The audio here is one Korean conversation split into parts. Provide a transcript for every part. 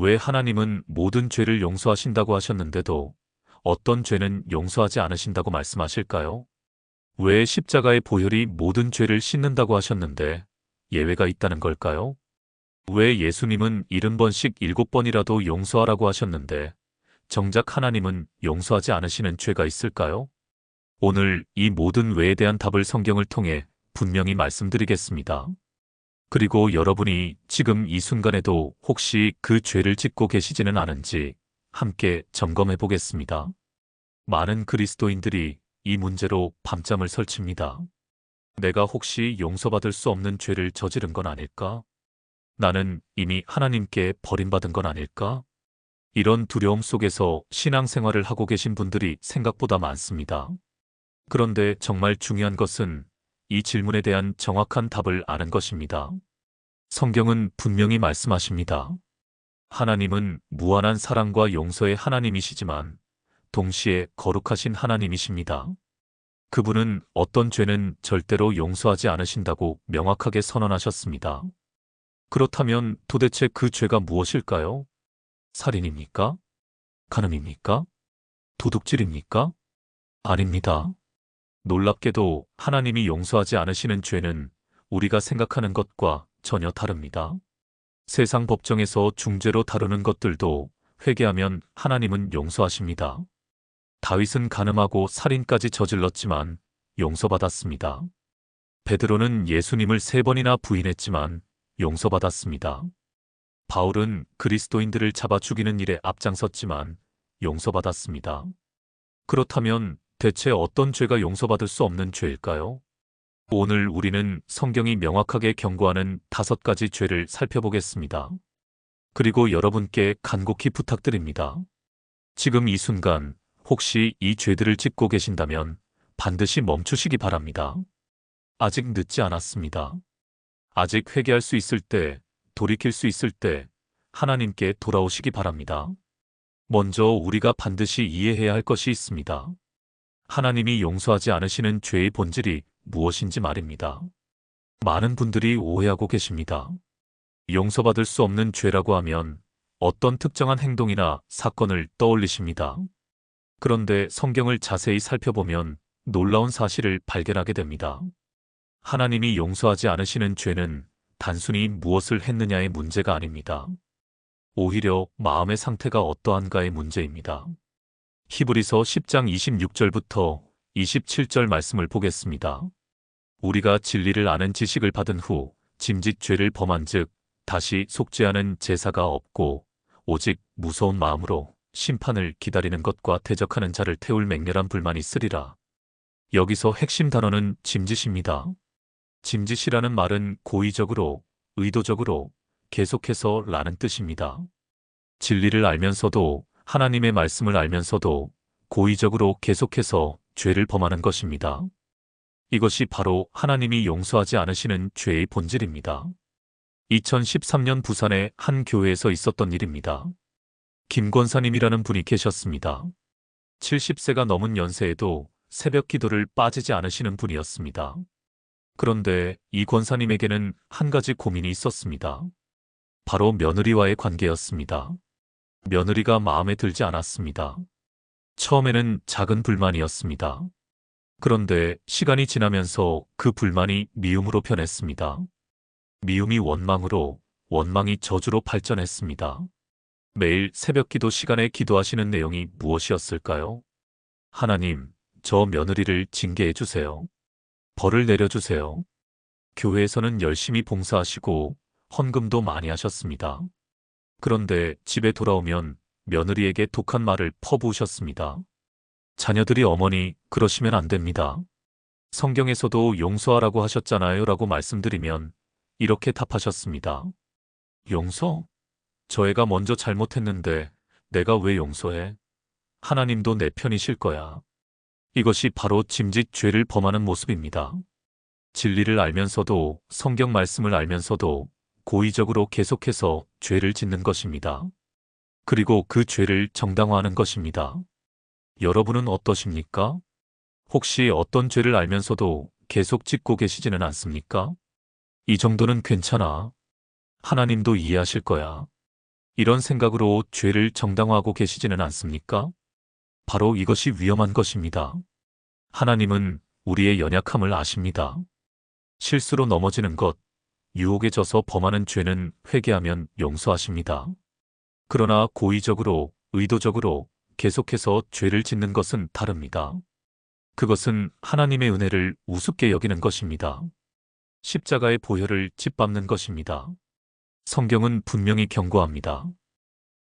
왜 하나님은 모든 죄를 용서하신다고 하셨는데도 어떤 죄는 용서하지 않으신다고 말씀하실까요? 왜 십자가의 보혈이 모든 죄를 씻는다고 하셨는데 예외가 있다는 걸까요? 왜 예수님은 70번씩 7번이라도 용서하라고 하셨는데 정작 하나님은 용서하지 않으시는 죄가 있을까요? 오늘 이 모든 왜에 대한 답을 성경을 통해 분명히 말씀드리겠습니다. 그리고 여러분이 지금 이 순간에도 혹시 그 죄를 짓고 계시지는 않은지 함께 점검해 보겠습니다. 많은 그리스도인들이 이 문제로 밤잠을 설칩니다. 내가 혹시 용서받을 수 없는 죄를 저지른 건 아닐까? 나는 이미 하나님께 버림받은 건 아닐까? 이런 두려움 속에서 신앙생활을 하고 계신 분들이 생각보다 많습니다. 그런데 정말 중요한 것은 이 질문에 대한 정확한 답을 아는 것입니다. 성경은 분명히 말씀하십니다. 하나님은 무한한 사랑과 용서의 하나님이시지만 동시에 거룩하신 하나님이십니다. 그분은 어떤 죄는 절대로 용서하지 않으신다고 명확하게 선언하셨습니다. 그렇다면 도대체 그 죄가 무엇일까요? 살인입니까? 간음입니까? 도둑질입니까? 아닙니다. 놀랍게도 하나님이 용서하지 않으시는 죄는 우리가 생각하는 것과 전혀 다릅니다. 세상 법정에서 중죄로 다루는 것들도 회개하면 하나님은 용서하십니다. 다윗은 간음하고 살인까지 저질렀지만 용서받았습니다. 베드로는 예수님을 3번이나 부인했지만 용서받았습니다. 바울은 그리스도인들을 잡아 죽이는 일에 앞장섰지만 용서받았습니다. 그렇다면 대체 어떤 죄가 용서받을 수 없는 죄일까요? 오늘 우리는 성경이 명확하게 경고하는 5가지 죄를 살펴보겠습니다. 그리고 여러분께 간곡히 부탁드립니다. 지금 이 순간 혹시 이 죄들을 짓고 계신다면 반드시 멈추시기 바랍니다. 아직 늦지 않았습니다. 아직 회개할 수 있을 때, 돌이킬 수 있을 때 하나님께 돌아오시기 바랍니다. 먼저 우리가 반드시 이해해야 할 것이 있습니다. 하나님이 용서하지 않으시는 죄의 본질이 무엇인지 말입니다. 많은 분들이 오해하고 계십니다. 용서받을 수 없는 죄라고 하면 어떤 특정한 행동이나 사건을 떠올리십니다. 그런데 성경을 자세히 살펴보면 놀라운 사실을 발견하게 됩니다. 하나님이 용서하지 않으시는 죄는 단순히 무엇을 했느냐의 문제가 아닙니다. 오히려 마음의 상태가 어떠한가의 문제입니다. 히브리서 10장 26절부터 27절 말씀을 보겠습니다. 우리가 진리를 아는 지식을 받은 후 짐짓 죄를 범한 즉 다시 속죄하는 제사가 없고 오직 무서운 마음으로 심판을 기다리는 것과 대적하는 자를 태울 맹렬한 불만이 있으리라. 여기서 핵심 단어는 짐짓입니다. 짐짓이라는 말은 고의적으로, 의도적으로, 계속해서 라는 뜻입니다. 진리를 알면서도 하나님의 말씀을 알면서도 고의적으로 계속해서 죄를 범하는 것입니다. 이것이 바로 하나님이 용서하지 않으시는 죄의 본질입니다. 2013년 부산의 한 교회에서 있었던 일입니다. 김 권사님이라는 분이 계셨습니다. 70세가 넘은 연세에도 새벽 기도를 빠지지 않으시는 분이었습니다. 그런데 이 권사님에게는 한 가지 고민이 있었습니다. 바로 며느리와의 관계였습니다. 며느리가 마음에 들지 않았습니다. 처음에는 작은 불만이었습니다. 그런데 시간이 지나면서 그 불만이 미움으로 변했습니다. 미움이 원망으로, 원망이 저주로 발전했습니다. 매일 새벽기도 시간에 기도하시는 내용이 무엇이었을까요? 하나님, 저 며느리를 징계해 주세요. 벌을 내려주세요. 교회에서는 열심히 봉사하시고 헌금도 많이 하셨습니다. 그런데 집에 돌아오면 며느리에게 독한 말을 퍼부으셨습니다. 자녀들이 어머니, 그러시면 안 됩니다. 성경에서도 용서하라고 하셨잖아요 라고 말씀드리면 이렇게 답하셨습니다. 용서? 저 애가 먼저 잘못했는데 내가 왜 용서해? 하나님도 내 편이실 거야. 이것이 바로 짐짓 죄를 범하는 모습입니다. 진리를 알면서도 성경 말씀을 알면서도 고의적으로 계속해서 죄를 짓는 것입니다. 그리고 그 죄를 정당화하는 것입니다. 여러분은 어떠십니까? 혹시 어떤 죄를 알면서도 계속 짓고 계시지는 않습니까? 이 정도는 괜찮아. 하나님도 이해하실 거야. 이런 생각으로 죄를 정당화하고 계시지는 않습니까? 바로 이것이 위험한 것입니다. 하나님은 우리의 연약함을 아십니다. 실수로 넘어지는 것, 유혹에 져서 범하는 죄는 회개하면 용서하십니다. 그러나 고의적으로, 의도적으로 계속해서 죄를 짓는 것은 다릅니다. 그것은 하나님의 은혜를 우습게 여기는 것입니다. 십자가의 보혈을 짓밟는 것입니다. 성경은 분명히 경고합니다.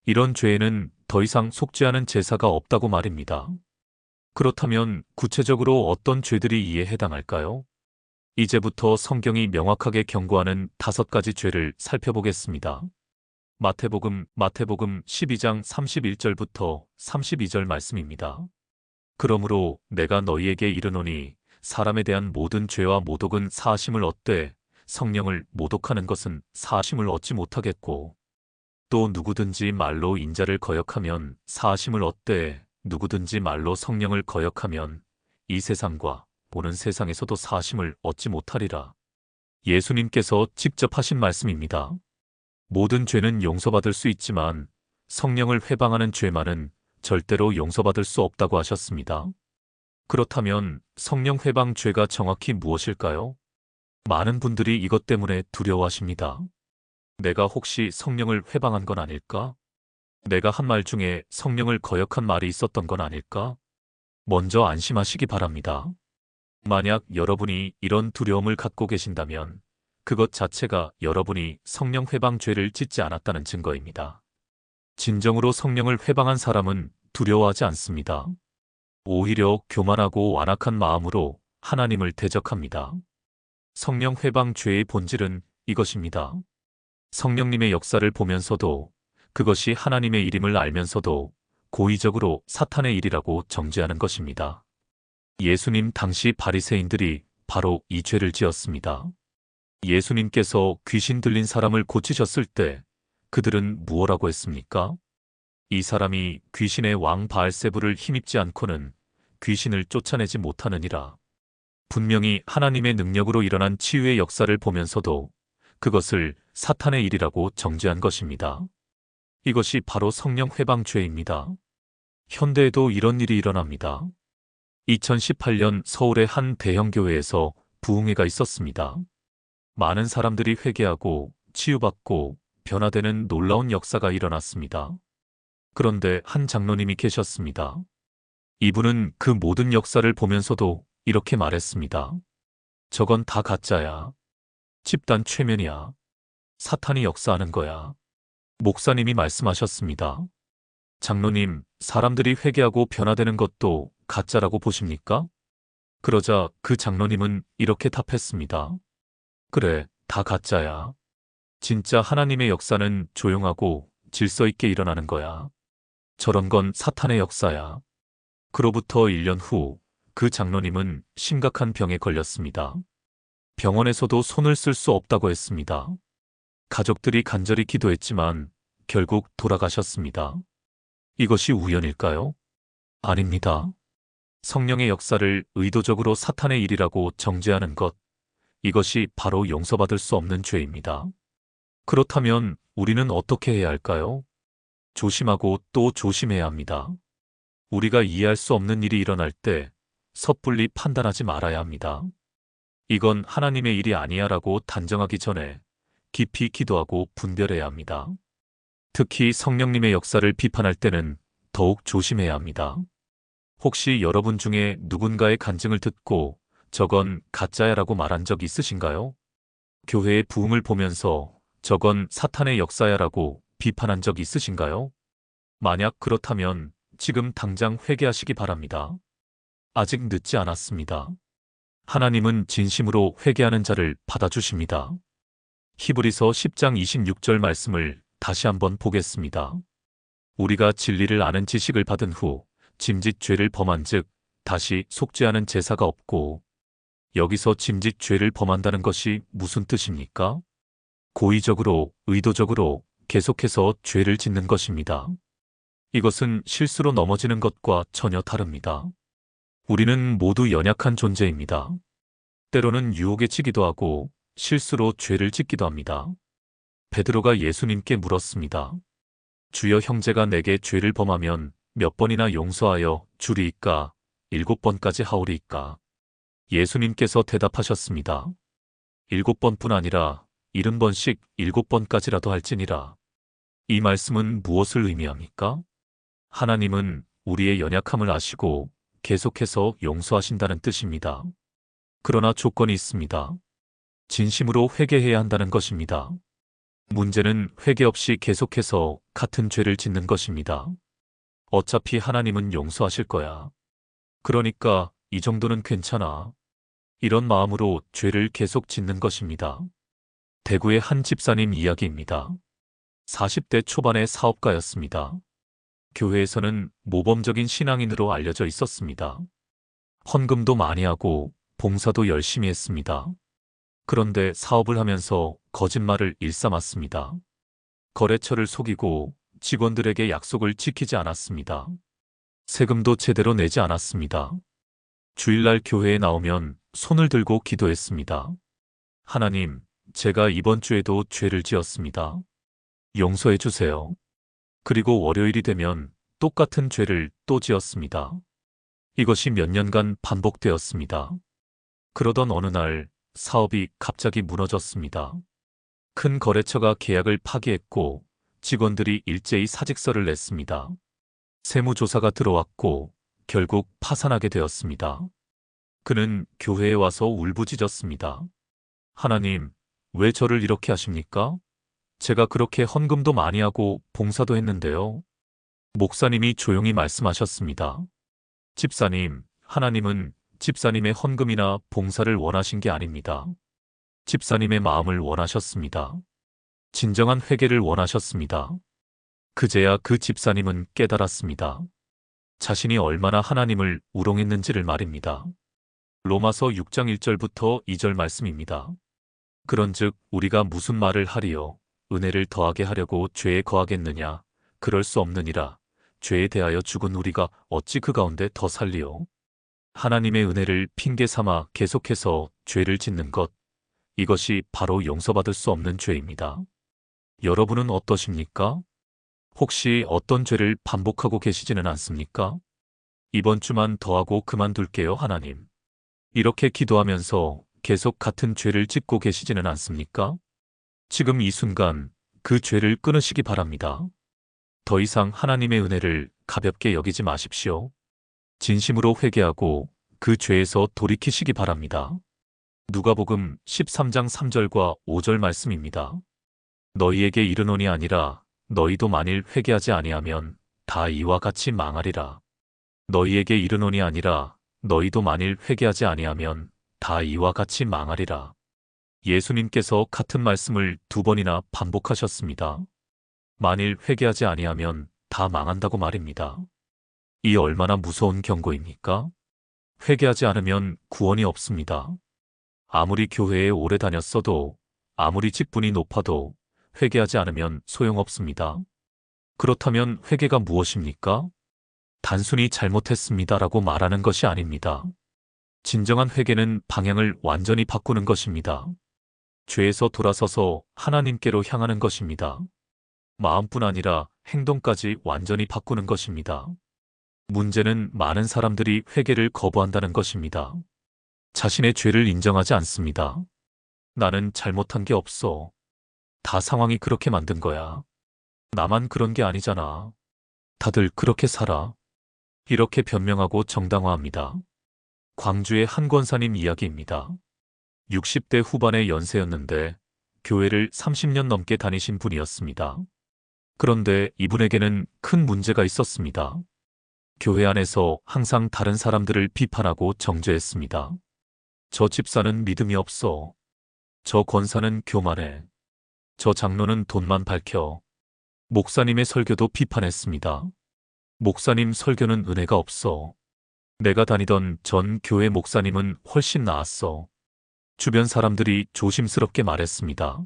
이런 죄에는 더 이상 속죄하는 제사가 없다고 말입니다. 그렇다면 구체적으로 어떤 죄들이 이에 해당할까요? 이제부터 성경이 명확하게 경고하는 5가지 죄를 살펴보겠습니다. 마태복음 12장 31절부터 32절 말씀입니다. 그러므로 내가 너희에게 이르노니 사람에 대한 모든 죄와 모독은 사하심을 얻되 성령을 모독하는 것은 사하심을 얻지 못하겠고 또 누구든지 말로 인자를 거역하면 사하심을 얻되 누구든지 말로 성령을 거역하면 이 세상과 보는 세상에서도 사하심을 얻지 못하리라. 예수님께서 직접 하신 말씀입니다. 모든 죄는 용서받을 수 있지만 성령을 회방하는 죄만은 절대로 용서받을 수 없다고 하셨습니다. 그렇다면 성령 회방 죄가 정확히 무엇일까요? 많은 분들이 이것 때문에 두려워하십니다. 내가 혹시 성령을 회방한 건 아닐까? 내가 한 말 중에 성령을 거역한 말이 있었던 건 아닐까? 먼저 안심하시기 바랍니다. 만약 여러분이 이런 두려움을 갖고 계신다면 그것 자체가 여러분이 성령 회방 죄를 짓지 않았다는 증거입니다. 진정으로 성령을 회방한 사람은 두려워하지 않습니다. 오히려 교만하고 완악한 마음으로 하나님을 대적합니다. 성령 회방 죄의 본질은 이것입니다. 성령님의 역사를 보면서도 그것이 하나님의 일임을 알면서도 고의적으로 사탄의 일이라고 정죄하는 것입니다. 예수님 당시 바리새인들이 바로 이 죄를 지었습니다. 예수님께서 귀신 들린 사람을 고치셨을 때 그들은 무엇라고 했습니까? 이 사람이 귀신의 왕 바알세불을 힘입지 않고는 귀신을 쫓아내지 못하느니라. 분명히 하나님의 능력으로 일어난 치유의 역사를 보면서도 그것을 사탄의 일이라고 정죄한 것입니다. 이것이 바로 성령 회방죄입니다. 현대에도 이런 일이 일어납니다. 2018년 서울의 한 대형 교회에서 부흥회가 있었습니다. 많은 사람들이 회개하고 치유받고 변화되는 놀라운 역사가 일어났습니다. 그런데 한 장로님이 계셨습니다. 이분은 그 모든 역사를 보면서도 이렇게 말했습니다. 저건 다 가짜야. 집단 최면이야. 사탄이 역사하는 거야. 목사님이 말씀하셨습니다. 장로님, 사람들이 회개하고 변화되는 것도 가짜라고 보십니까? 그러자 그 장로님은 이렇게 답했습니다. 그래, 다 가짜야. 진짜 하나님의 역사는 조용하고 질서 있게 일어나는 거야. 저런 건 사탄의 역사야. 그로부터 1년 후 그 장로님은 심각한 병에 걸렸습니다. 병원에서도 손을 쓸 수 없다고 했습니다. 가족들이 간절히 기도했지만 결국 돌아가셨습니다. 이것이 우연일까요? 아닙니다. 성령의 역사를 의도적으로 사탄의 일이라고 정죄하는 것, 이것이 바로 용서받을 수 없는 죄입니다. 그렇다면 우리는 어떻게 해야 할까요? 조심하고 또 조심해야 합니다. 우리가 이해할 수 없는 일이 일어날 때 섣불리 판단하지 말아야 합니다. 이건 하나님의 일이 아니야라고 단정하기 전에 깊이 기도하고 분별해야 합니다. 특히 성령님의 역사를 비판할 때는 더욱 조심해야 합니다. 혹시 여러분 중에 누군가의 간증을 듣고 저건 가짜야라고 말한 적 있으신가요? 교회의 부흥을 보면서 저건 사탄의 역사야라고 비판한 적 있으신가요? 만약 그렇다면 지금 당장 회개하시기 바랍니다. 아직 늦지 않았습니다. 하나님은 진심으로 회개하는 자를 받아주십니다. 히브리서 10장 26절 말씀을 다시 한번 보겠습니다. 우리가 진리를 아는 지식을 받은 후 짐짓 죄를 범한 즉 다시 속죄하는 제사가 없고. 여기서 짐짓 죄를 범한다는 것이 무슨 뜻입니까? 고의적으로, 의도적으로 계속해서 죄를 짓는 것입니다. 이것은 실수로 넘어지는 것과 전혀 다릅니다. 우리는 모두 연약한 존재입니다. 때로는 유혹에 치기도 하고 실수로 죄를 짓기도 합니다. 베드로가 예수님께 물었습니다. 주여 형제가 내게 죄를 범하면 몇 번이나 용서하여 주리이까? 7번까지 하오리이까? 예수님께서 대답하셨습니다. 7번뿐 아니라 70번씩 7번까지라도 할지니라. 이 말씀은 무엇을 의미합니까? 하나님은 우리의 연약함을 아시고 계속해서 용서하신다는 뜻입니다. 그러나 조건이 있습니다. 진심으로 회개해야 한다는 것입니다. 문제는 회개 없이 계속해서 같은 죄를 짓는 것입니다. 어차피 하나님은 용서하실 거야. 그러니까 이 정도는 괜찮아. 이런 마음으로 죄를 계속 짓는 것입니다. 대구의 한 집사님 이야기입니다. 40대 초반의 사업가였습니다. 교회에서는 모범적인 신앙인으로 알려져 있었습니다. 헌금도 많이 하고 봉사도 열심히 했습니다. 그런데 사업을 하면서 거짓말을 일삼았습니다. 거래처를 속이고 직원들에게 약속을 지키지 않았습니다. 세금도 제대로 내지 않았습니다. 주일날 교회에 나오면 손을 들고 기도했습니다. 하나님, 제가 이번 주에도 죄를 지었습니다. 용서해 주세요. 그리고 월요일이 되면 똑같은 죄를 또 지었습니다. 이것이 몇 년간 반복되었습니다. 그러던 어느 날 사업이 갑자기 무너졌습니다. 큰 거래처가 계약을 파기했고 직원들이 일제히 사직서를 냈습니다. 세무조사가 들어왔고 결국 파산하게 되었습니다. 그는 교회에 와서 울부짖었습니다. 하나님, 왜 저를 이렇게 하십니까? 제가 그렇게 헌금도 많이 하고 봉사도 했는데요. 목사님이 조용히 말씀하셨습니다. 집사님, 하나님은 집사님의 헌금이나 봉사를 원하신 게 아닙니다. 집사님의 마음을 원하셨습니다. 진정한 회개를 원하셨습니다. 그제야 그 집사님은 깨달았습니다. 자신이 얼마나 하나님을 우롱했는지를 말입니다. 로마서 6장 1절부터 2절 말씀입니다. 그런즉 우리가 무슨 말을 하리요? 은혜를 더하게 하려고 죄에 거하겠느냐? 그럴 수 없느니라. 죄에 대하여 죽은 우리가 어찌 그 가운데 더 살리요? 하나님의 은혜를 핑계 삼아 계속해서 죄를 짓는 것, 이것이 바로 용서받을 수 없는 죄입니다. 여러분은 어떠십니까? 혹시 어떤 죄를 반복하고 계시지는 않습니까? 이번 주만 더 하고 그만둘게요, 하나님. 이렇게 기도하면서 계속 같은 죄를 짓고 계시지는 않습니까? 지금 이 순간 그 죄를 끊으시기 바랍니다. 더 이상 하나님의 은혜를 가볍게 여기지 마십시오. 진심으로 회개하고 그 죄에서 돌이키시기 바랍니다. 누가복음 13장 3절과 5절 말씀입니다. 너희에게 이르노니 아니라 너희도 만일 회개하지 아니하면 다 이와 같이 망하리라. 너희에게 이르노니 아니라 너희도 만일 회개하지 아니하면 다 이와 같이 망하리라. 예수님께서 같은 말씀을 2번이나 반복하셨습니다. 만일 회개하지 아니하면 다 망한다고 말입니다. 이 얼마나 무서운 경고입니까? 회개하지 않으면 구원이 없습니다. 아무리 교회에 오래 다녔어도, 아무리 직분이 높아도 회개하지 않으면 소용없습니다. 그렇다면 회개가 무엇입니까? 단순히 잘못했습니다라고 말하는 것이 아닙니다. 진정한 회개는 방향을 완전히 바꾸는 것입니다. 죄에서 돌아서서 하나님께로 향하는 것입니다. 마음뿐 아니라 행동까지 완전히 바꾸는 것입니다. 문제는 많은 사람들이 회개를 거부한다는 것입니다. 자신의 죄를 인정하지 않습니다. 나는 잘못한 게 없어. 다 상황이 그렇게 만든 거야. 나만 그런 게 아니잖아. 다들 그렇게 살아. 이렇게 변명하고 정당화합니다. 광주의 한 권사님 이야기입니다. 60대 후반의 연세였는데 교회를 30년 넘게 다니신 분이었습니다. 그런데 이분에게는 큰 문제가 있었습니다. 교회 안에서 항상 다른 사람들을 비판하고 정죄했습니다. 저 집사는 믿음이 없어. 저 권사는 교만해. 저 장로는 돈만 밝혀. 목사님의 설교도 비판했습니다. 목사님 설교는 은혜가 없어. 내가 다니던 전 교회 목사님은 훨씬 나았어. 주변 사람들이 조심스럽게 말했습니다.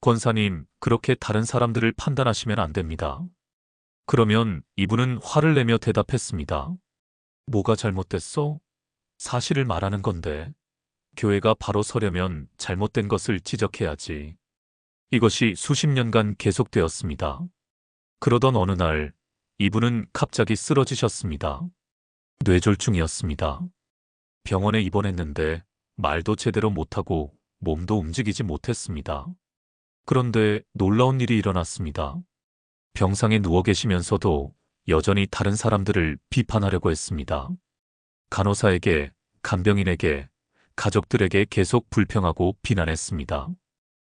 권사님, 그렇게 다른 사람들을 판단하시면 안 됩니다. 그러면 이분은 화를 내며 대답했습니다. 뭐가 잘못됐어? 사실을 말하는 건데. 교회가 바로 서려면 잘못된 것을 지적해야지. 이것이 수십 년간 계속되었습니다. 그러던 어느 날 이분은 갑자기 쓰러지셨습니다. 뇌졸중이었습니다. 병원에 입원했는데 말도 제대로 못하고 몸도 움직이지 못했습니다. 그런데 놀라운 일이 일어났습니다. 병상에 누워 계시면서도 여전히 다른 사람들을 비판하려고 했습니다. 간호사에게, 간병인에게, 가족들에게 계속 불평하고 비난했습니다.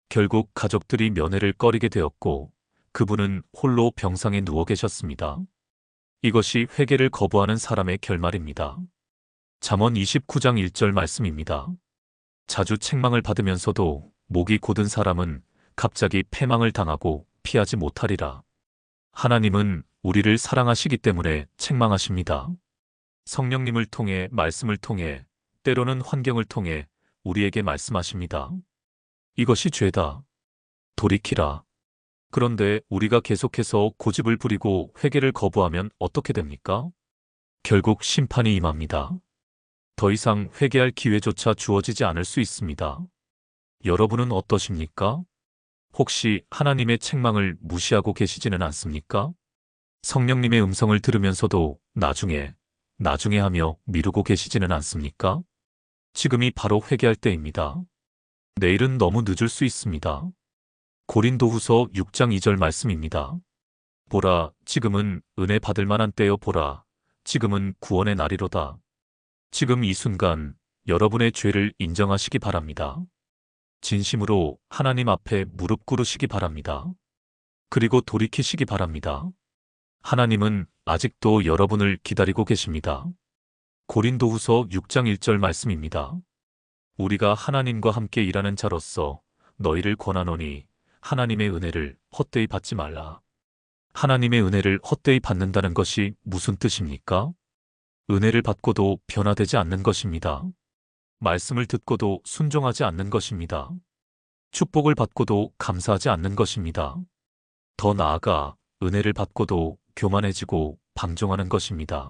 결국 가족들이 면회를 꺼리게 되었고 그분은 홀로 병상에 누워 계셨습니다. 이것이 회개를 거부하는 사람의 결말입니다. 잠언 29장 1절 말씀입니다. 자주 책망을 받으면서도 목이 곧은 사람은 갑자기 패망을 당하고 피하지 못하리라. 하나님은 우리를 사랑하시기 때문에 책망하십니다. 성령님을 통해, 말씀을 통해, 때로는 환경을 통해 우리에게 말씀하십니다. 이것이 죄다. 돌이키라. 그런데 우리가 계속해서 고집을 부리고 회개를 거부하면 어떻게 됩니까? 결국 심판이 임합니다. 더 이상 회개할 기회조차 주어지지 않을 수 있습니다. 여러분은 어떠십니까? 혹시 하나님의 책망을 무시하고 계시지는 않습니까? 성령님의 음성을 들으면서도 나중에 하며 미루고 계시지는 않습니까? 지금이 바로 회개할 때입니다. 내일은 너무 늦을 수 있습니다. 고린도후서 6장 2절 말씀입니다. 보라, 지금은 은혜 받을 만한 때요. 보라, 지금은 구원의 날이로다. 지금 이 순간 여러분의 죄를 인정하시기 바랍니다. 진심으로 하나님 앞에 무릎 꿇으시기 바랍니다. 그리고 돌이키시기 바랍니다. 하나님은 아직도 여러분을 기다리고 계십니다. 고린도후서 6장 1절 말씀입니다. 우리가 하나님과 함께 일하는 자로서 너희를 권하노니 하나님의 은혜를 헛되이 받지 말라. 하나님의 은혜를 헛되이 받는다는 것이 무슨 뜻입니까? 은혜를 받고도 변화되지 않는 것입니다. 말씀을 듣고도 순종하지 않는 것입니다. 축복을 받고도 감사하지 않는 것입니다. 더 나아가 은혜를 받고도 교만해지고 방종하는 것입니다.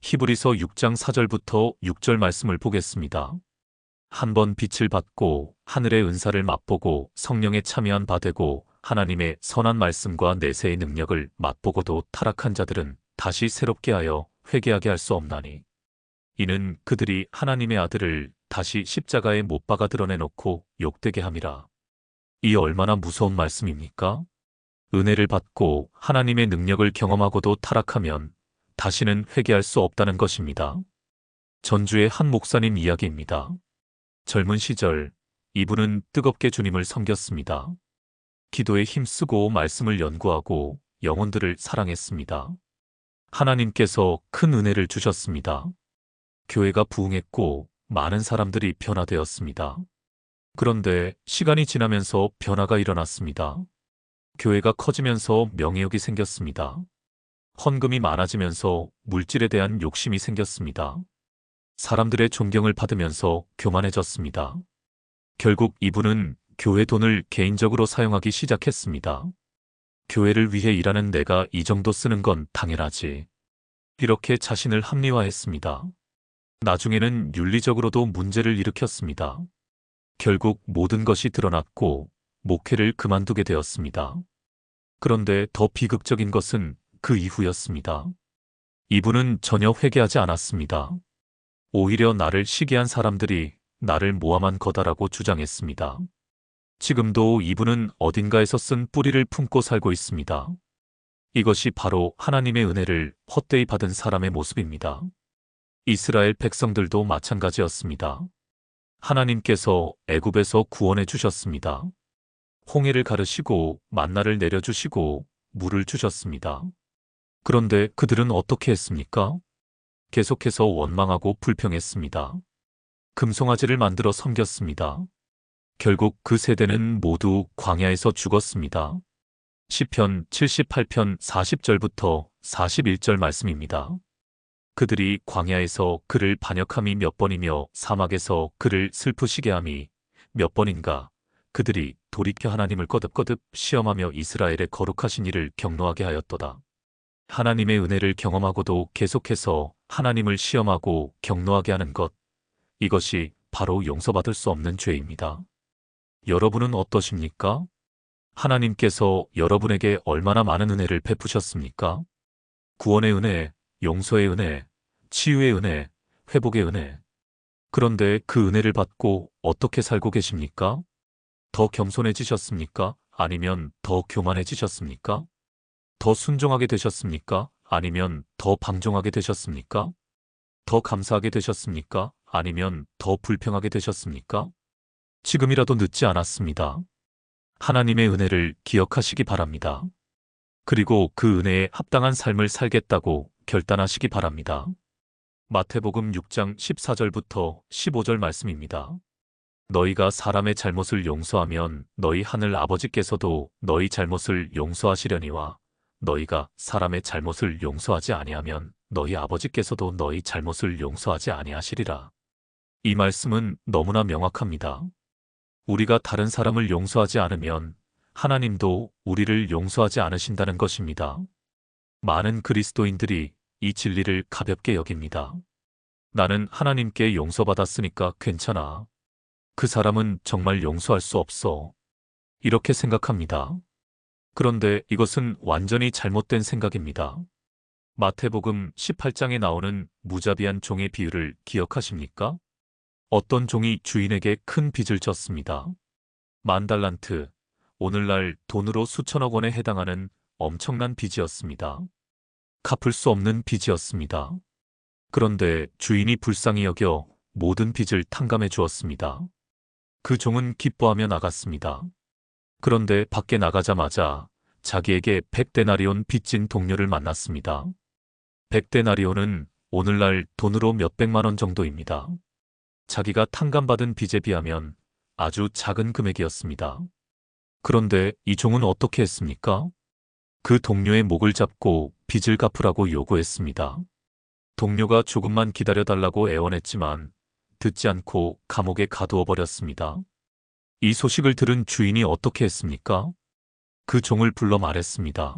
히브리서 6장 4절부터 6절 말씀을 보겠습니다. 한번 빛을 받고 하늘의 은사를 맛보고 성령에 참여한 바 되고 하나님의 선한 말씀과 내세의 능력을 맛보고도 타락한 자들은 다시 새롭게 하여 회개하게 할 수 없나니 이는 그들이 하나님의 아들을 다시 십자가에 못 박아 드러내놓고 욕되게 함이라. 이 얼마나 무서운 말씀입니까? 은혜를 받고 하나님의 능력을 경험하고도 타락하면 다시는 회개할 수 없다는 것입니다. 전주의 한 목사님 이야기입니다. 젊은 시절 이분은 뜨겁게 주님을 섬겼습니다. 기도에 힘쓰고 말씀을 연구하고 영혼들을 사랑했습니다. 하나님께서 큰 은혜를 주셨습니다. 교회가 부흥했고 많은 사람들이 변화되었습니다. 그런데 시간이 지나면서 변화가 일어났습니다. 교회가 커지면서 명예욕이 생겼습니다. 헌금이 많아지면서 물질에 대한 욕심이 생겼습니다. 사람들의 존경을 받으면서 교만해졌습니다. 결국 이분은 교회 돈을 개인적으로 사용하기 시작했습니다. 교회를 위해 일하는 내가 이 정도 쓰는 건 당연하지. 이렇게 자신을 합리화했습니다. 나중에는 윤리적으로도 문제를 일으켰습니다. 결국 모든 것이 드러났고 목회를 그만두게 되었습니다. 그런데 더 비극적인 것은 그 이후였습니다. 이분은 전혀 회개하지 않았습니다. 오히려 나를 시기한 사람들이 나를 모함한 거다라고 주장했습니다. 지금도 이분은 어딘가에서 쓴 뿌리를 품고 살고 있습니다. 이것이 바로 하나님의 은혜를 헛되이 받은 사람의 모습입니다. 이스라엘 백성들도 마찬가지였습니다. 하나님께서 애굽에서 구원해 주셨습니다. 홍해를 가르시고 만나를 내려주시고 물을 주셨습니다. 그런데 그들은 어떻게 했습니까? 계속해서 원망하고 불평했습니다. 금송아지를 만들어 섬겼습니다. 결국 그 세대는 모두 광야에서 죽었습니다. 시편 78편 40절부터 41절 말씀입니다. 그들이 광야에서 그를 반역함이 몇 번이며 사막에서 그를 슬프시게 함이 몇 번인가. 그들이 돌이켜 하나님을 거듭거듭 시험하며 이스라엘의 거룩하신 이를 경노하게 하였도다. 하나님의 은혜를 경험하고도 계속해서 하나님을 시험하고 경노하게 하는 것, 이것이 바로 용서받을 수 없는 죄입니다. 여러분은 어떠십니까? 하나님께서 여러분에게 얼마나 많은 은혜를 베푸셨습니까? 구원의 은혜, 용서의 은혜, 치유의 은혜, 회복의 은혜. 그런데 그 은혜를 받고 어떻게 살고 계십니까? 더 겸손해지셨습니까? 아니면 더 교만해지셨습니까? 더 순종하게 되셨습니까? 아니면 더 방종하게 되셨습니까? 더 감사하게 되셨습니까? 아니면 더 불평하게 되셨습니까? 지금이라도 늦지 않았습니다. 하나님의 은혜를 기억하시기 바랍니다. 그리고 그 은혜에 합당한 삶을 살겠다고 결단하시기 바랍니다. 마태복음 6장 14절부터 15절 말씀입니다. 너희가 사람의 잘못을 용서하면 너희 하늘 아버지께서도 너희 잘못을 용서하시려니와 너희가 사람의 잘못을 용서하지 아니하면 너희 아버지께서도 너희 잘못을 용서하지 아니하시리라. 이 말씀은 너무나 명확합니다. 우리가 다른 사람을 용서하지 않으면 하나님도 우리를 용서하지 않으신다는 것입니다. 많은 그리스도인들이 이 진리를 가볍게 여깁니다. 나는 하나님께 용서받았으니까 괜찮아. 그 사람은 정말 용서할 수 없어. 이렇게 생각합니다. 그런데 이것은 완전히 잘못된 생각입니다. 마태복음 18장에 나오는 무자비한 종의 비유를 기억하십니까? 어떤 종이 주인에게 큰 빚을 졌습니다. 10,000달란트, 오늘날 돈으로 수천억 원에 해당하는 엄청난 빚이었습니다. 갚을 수 없는 빚이었습니다. 그런데 주인이 불쌍히 여겨 모든 빚을 탕감해 주었습니다. 그 종은 기뻐하며 나갔습니다. 그런데 밖에 나가자마자 자기에게 100데나리온 빚진 동료를 만났습니다. 100데나리온은 오늘날 돈으로 몇백만 원 정도입니다. 자기가 탕감받은 빚에 비하면 아주 작은 금액이었습니다. 그런데 이 종은 어떻게 했습니까? 그 동료의 목을 잡고 빚을 갚으라고 요구했습니다. 동료가 조금만 기다려달라고 애원했지만 듣지 않고 감옥에 가두어 버렸습니다. 이 소식을 들은 주인이 어떻게 했습니까? 그 종을 불러 말했습니다.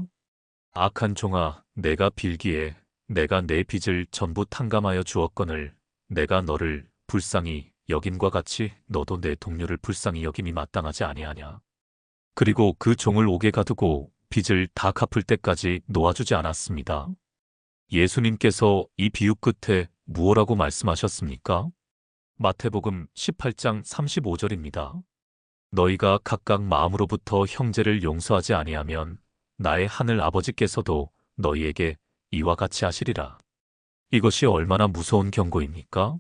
악한 종아, 내가 빌기에 내가 내 빚을 전부 탕감하여 주었거늘 내가 너를 불쌍히 여김과 같이 너도 내 동료를 불쌍히 여김이 마땅하지 아니하냐. 그리고 그 종을 옥에 가두고 빚을 다 갚을 때까지 놓아주지 않았습니다. 예수님께서 이 비유 끝에 무엇라고 말씀하셨습니까? 마태복음 18장 35절입니다. 너희가 각각 마음으로부터 형제를 용서하지 아니하면 나의 하늘 아버지께서도 너희에게 이와 같이 하시리라. 이것이 얼마나 무서운 경고입니까?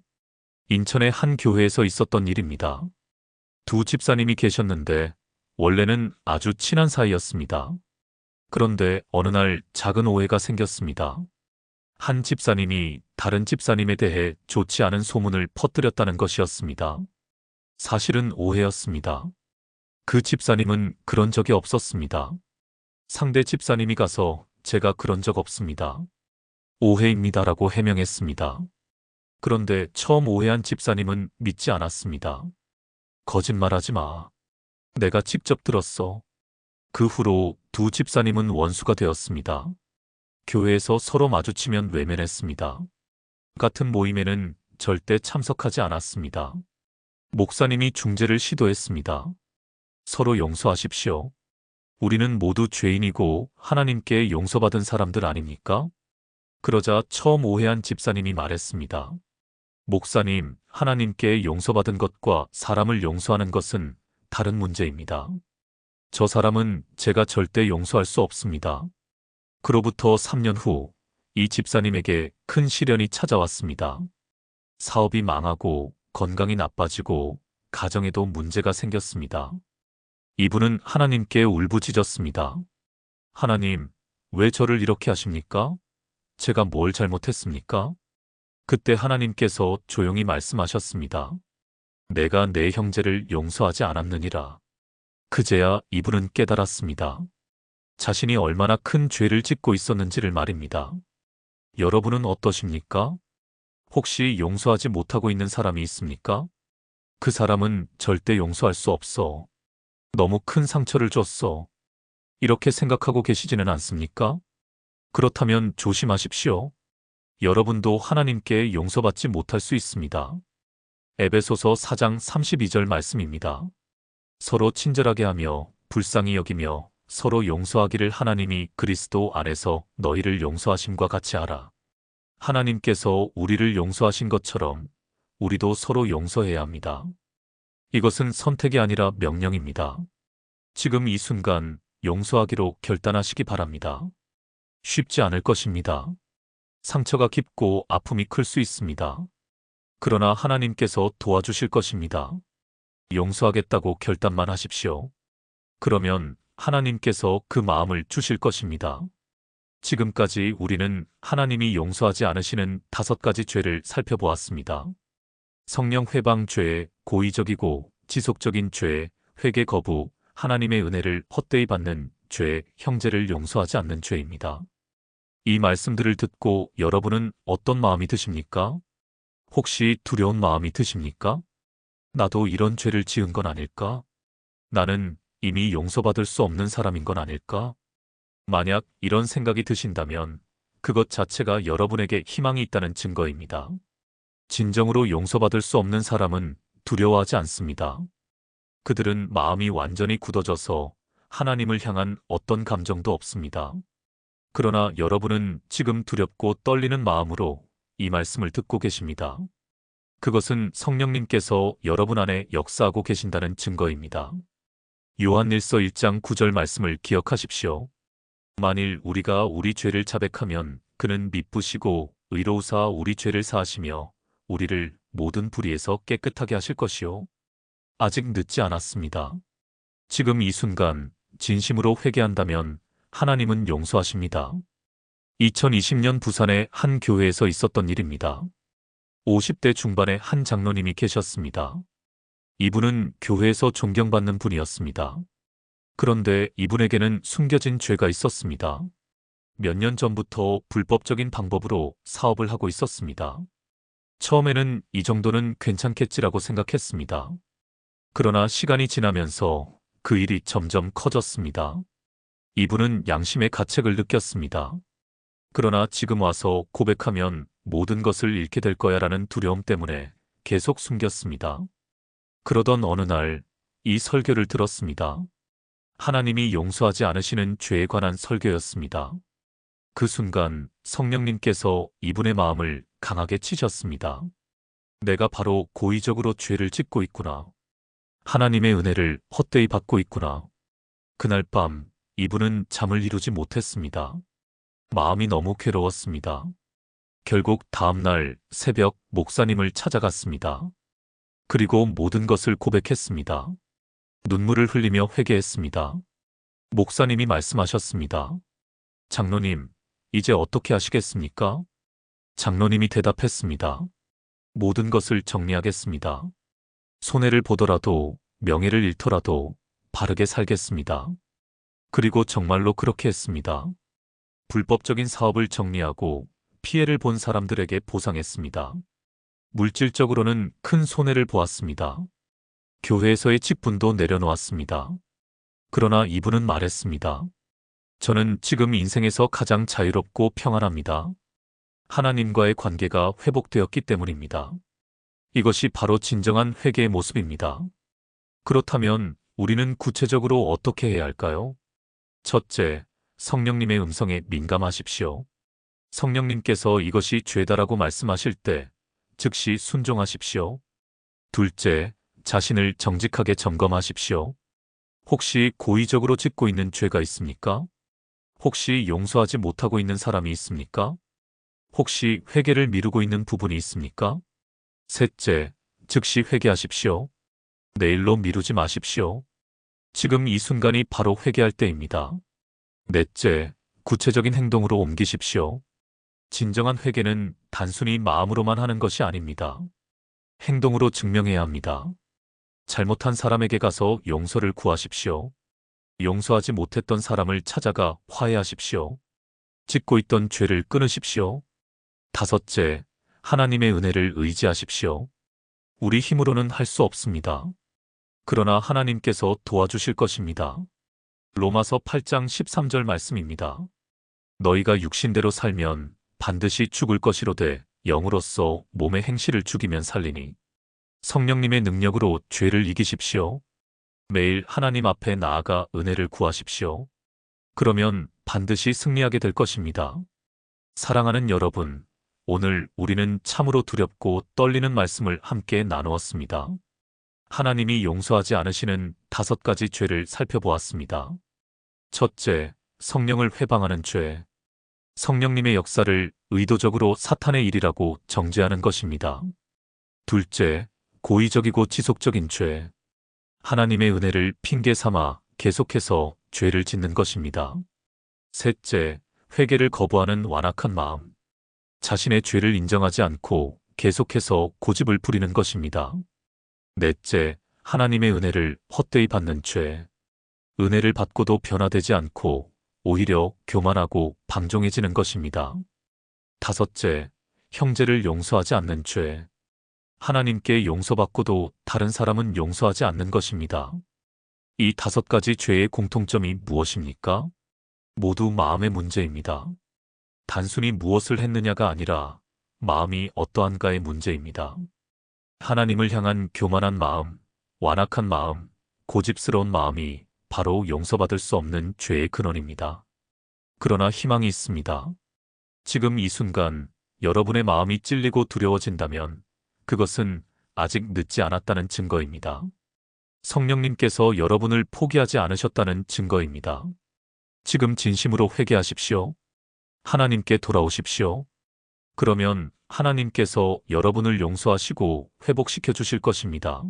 인천의 한 교회에서 있었던 일입니다. 두 집사님이 계셨는데 원래는 아주 친한 사이였습니다. 그런데 어느 날 작은 오해가 생겼습니다. 한 집사님이 다른 집사님에 대해 좋지 않은 소문을 퍼뜨렸다는 것이었습니다. 사실은 오해였습니다. 그 집사님은 그런 적이 없었습니다. 상대 집사님이 가서 제가 그런 적 없습니다. 오해입니다라고 해명했습니다. 그런데 처음 오해한 집사님은 믿지 않았습니다. 거짓말하지 마. 내가 직접 들었어. 그 후로 두 집사님은 원수가 되었습니다. 교회에서 서로 마주치면 외면했습니다. 같은 모임에는 절대 참석하지 않았습니다. 목사님이 중재를 시도했습니다. 서로 용서하십시오. 우리는 모두 죄인이고 하나님께 용서받은 사람들 아닙니까? 그러자 처음 오해한 집사님이 말했습니다. 목사님, 하나님께 용서받은 것과 사람을 용서하는 것은 다른 문제입니다. 저 사람은 제가 절대 용서할 수 없습니다. 그로부터 3년 후, 이 집사님에게 큰 시련이 찾아왔습니다. 사업이 망하고 건강이 나빠지고 가정에도 문제가 생겼습니다. 이분은 하나님께 울부짖었습니다. 하나님, 왜 저를 이렇게 하십니까? 제가 뭘 잘못했습니까? 그때 하나님께서 조용히 말씀하셨습니다. 내가 내 형제를 용서하지 않았느니라. 그제야 이분은 깨달았습니다. 자신이 얼마나 큰 죄를 짓고 있었는지를 말입니다. 여러분은 어떠십니까? 혹시 용서하지 못하고 있는 사람이 있습니까? 그 사람은 절대 용서할 수 없어. 너무 큰 상처를 줬어. 이렇게 생각하고 계시지는 않습니까? 그렇다면 조심하십시오. 여러분도 하나님께 용서받지 못할 수 있습니다. 에베소서 4장 32절 말씀입니다. 서로 친절하게 하며 불쌍히 여기며 서로 용서하기를 하나님이 그리스도 안에서 너희를 용서하심과 같이 하라. 하나님께서 우리를 용서하신 것처럼 우리도 서로 용서해야 합니다. 이것은 선택이 아니라 명령입니다. 지금 이 순간 용서하기로 결단하시기 바랍니다. 쉽지 않을 것입니다. 상처가 깊고 아픔이 클 수 있습니다. 그러나 하나님께서 도와주실 것입니다. 용서하겠다고 결단만 하십시오. 그러면 하나님께서 그 마음을 주실 것입니다. 지금까지 우리는 하나님이 용서하지 않으시는 5가지 죄를 살펴보았습니다. 성령 회방 죄, 고의적이고 지속적인 죄, 회개 거부, 하나님의 은혜를 헛되이 받는 죄, 형제를 용서하지 않는 죄입니다. 이 말씀들을 듣고 여러분은 어떤 마음이 드십니까? 혹시 두려운 마음이 드십니까? 나도 이런 죄를 지은 건 아닐까? 나는 이미 용서받을 수 없는 사람인 건 아닐까? 만약 이런 생각이 드신다면 그것 자체가 여러분에게 희망이 있다는 증거입니다. 진정으로 용서받을 수 없는 사람은 두려워하지 않습니다. 그들은 마음이 완전히 굳어져서 하나님을 향한 어떤 감정도 없습니다. 그러나 여러분은 지금 두렵고 떨리는 마음으로 이 말씀을 듣고 계십니다. 그것은 성령님께서 여러분 안에 역사하고 계신다는 증거입니다. 요한일서 1장 9절 말씀을 기억하십시오. 만일 우리가 우리 죄를 자백하면 그는 미쁘시고 의로우사 우리 죄를 사하시며 우리를 모든 불의에서 깨끗하게 하실 것이요. 아직 늦지 않았습니다. 지금 이 순간 진심으로 회개한다면 하나님은 용서하십니다. 2020년 부산의 한 교회에서 있었던 일입니다. 50대 중반의 한 장로님이 계셨습니다. 이분은 교회에서 존경받는 분이었습니다. 그런데 이분에게는 숨겨진 죄가 있었습니다. 몇 년 전부터 불법적인 방법으로 사업을 하고 있었습니다. 처음에는 이 정도는 괜찮겠지라고 생각했습니다. 그러나 시간이 지나면서 그 일이 점점 커졌습니다. 이분은 양심의 가책을 느꼈습니다. 그러나 지금 와서 고백하면 모든 것을 잃게 될 거야라는 두려움 때문에 계속 숨겼습니다. 그러던 어느 날 이 설교를 들었습니다. 하나님이 용서하지 않으시는 죄에 관한 설교였습니다. 그 순간 성령님께서 이분의 마음을 강하게 치셨습니다. 내가 바로 고의적으로 죄를 짓고 있구나. 하나님의 은혜를 헛되이 받고 있구나. 그날 밤 이분은 잠을 이루지 못했습니다. 마음이 너무 괴로웠습니다. 결국 다음 날 새벽 목사님을 찾아갔습니다. 그리고 모든 것을 고백했습니다. 눈물을 흘리며 회개했습니다. 목사님이 말씀하셨습니다. 장로님, 이제 어떻게 하시겠습니까? 장로님이 대답했습니다. 모든 것을 정리하겠습니다. 손해를 보더라도 명예를 잃더라도 바르게 살겠습니다. 그리고 정말로 그렇게 했습니다. 불법적인 사업을 정리하고 피해를 본 사람들에게 보상했습니다. 물질적으로는 큰 손해를 보았습니다. 교회에서의 직분도 내려놓았습니다. 그러나 이분은 말했습니다. 저는 지금 인생에서 가장 자유롭고 평안합니다. 하나님과의 관계가 회복되었기 때문입니다. 이것이 바로 진정한 회개의 모습입니다. 그렇다면 우리는 구체적으로 어떻게 해야 할까요? 첫째, 성령님의 음성에 민감하십시오. 성령님께서 이것이 죄다라고 말씀하실 때 즉시 순종하십시오. 둘째, 자신을 정직하게 점검하십시오. 혹시 고의적으로 짓고 있는 죄가 있습니까? 혹시 용서하지 못하고 있는 사람이 있습니까? 혹시 회개를 미루고 있는 부분이 있습니까? 셋째, 즉시 회개하십시오. 내일로 미루지 마십시오. 지금 이 순간이 바로 회개할 때입니다. 넷째, 구체적인 행동으로 옮기십시오. 진정한 회개는 단순히 마음으로만 하는 것이 아닙니다. 행동으로 증명해야 합니다. 잘못한 사람에게 가서 용서를 구하십시오. 용서하지 못했던 사람을 찾아가 화해하십시오. 짓고 있던 죄를 끊으십시오. 다섯째, 하나님의 은혜를 의지하십시오. 우리 힘으로는 할 수 없습니다. 그러나 하나님께서 도와주실 것입니다. 로마서 8장 13절 말씀입니다. 너희가 육신대로 살면 반드시 죽을 것이로되 영으로서 몸의 행실을 죽이면 살리니 성령님의 능력으로 죄를 이기십시오. 매일 하나님 앞에 나아가 은혜를 구하십시오. 그러면 반드시 승리하게 될 것입니다. 사랑하는 여러분, 오늘 우리는 참으로 두렵고 떨리는 말씀을 함께 나누었습니다. 하나님이 용서하지 않으시는 5가지 죄를 살펴보았습니다. 첫째, 성령을 회방하는 죄. 성령님의 역사를 의도적으로 사탄의 일이라고 정죄하는 것입니다. 둘째, 고의적이고 지속적인 죄. 하나님의 은혜를 핑계 삼아 계속해서 죄를 짓는 것입니다. 셋째, 회개를 거부하는 완악한 마음. 자신의 죄를 인정하지 않고 계속해서 고집을 부리는 것입니다. 넷째, 하나님의 은혜를 헛되이 받는 죄. 은혜를 받고도 변화되지 않고 오히려 교만하고 방종해지는 것입니다. 다섯째, 형제를 용서하지 않는 죄. 하나님께 용서받고도 다른 사람은 용서하지 않는 것입니다. 이 5가지 죄의 공통점이 무엇입니까? 모두 마음의 문제입니다. 단순히 무엇을 했느냐가 아니라 마음이 어떠한가의 문제입니다. 하나님을 향한 교만한 마음, 완악한 마음, 고집스러운 마음이 바로 용서받을 수 없는 죄의 근원입니다. 그러나 희망이 있습니다. 지금 이 순간 여러분의 마음이 찔리고 두려워진다면 그것은 아직 늦지 않았다는 증거입니다. 성령님께서 여러분을 포기하지 않으셨다는 증거입니다. 지금 진심으로 회개하십시오. 하나님께 돌아오십시오. 그러면 하나님께서 여러분을 용서하시고 회복시켜 주실 것입니다.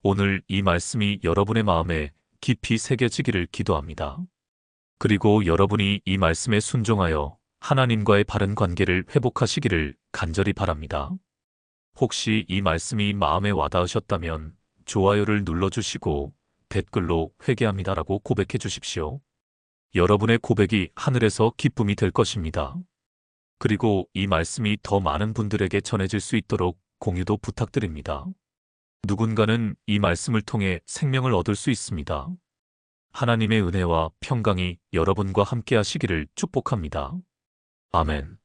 오늘 이 말씀이 여러분의 마음에 깊이 새겨지기를 기도합니다. 그리고 여러분이 이 말씀에 순종하여 하나님과의 바른 관계를 회복하시기를 간절히 바랍니다. 혹시 이 말씀이 마음에 와닿으셨다면 좋아요를 눌러주시고 댓글로 회개합니다라고 고백해 주십시오. 여러분의 고백이 하늘에서 기쁨이 될 것입니다. 그리고 이 말씀이 더 많은 분들에게 전해질 수 있도록 공유도 부탁드립니다. 누군가는 이 말씀을 통해 생명을 얻을 수 있습니다. 하나님의 은혜와 평강이 여러분과 함께 하시기를 축복합니다. 아멘.